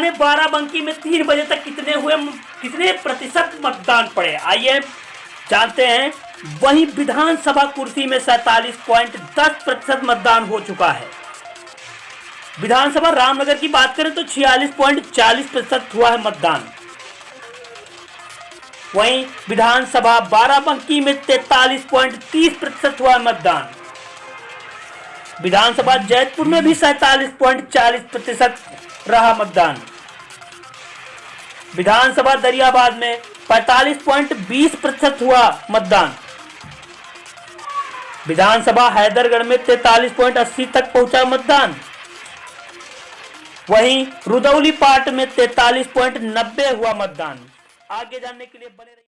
माने बाराबंकी में 3 बजे तक कितने प्रतिशत मतदान पड़े, आइए जानते हैं। वहीं विधानसभा कुर्सी में 47.10% मतदान हो चुका है। विधानसभा रामनगर की बात करें तो 46.40% हुआ है मतदान। वहीं विधानसभा बाराबंकी में 43.30% हुआ है मतदान। विधानसभा जैतपुर में भी 47.40% रहा मतदान। विधानसभा दरियाबाद में 45.20% हुआ मतदान। विधानसभा हैदरगढ़ में 43.80 तक पहुंचा मतदान। वहीं रुदौली पाट में 43.90 हुआ मतदान। आगे जानने के लिए बने रहिए।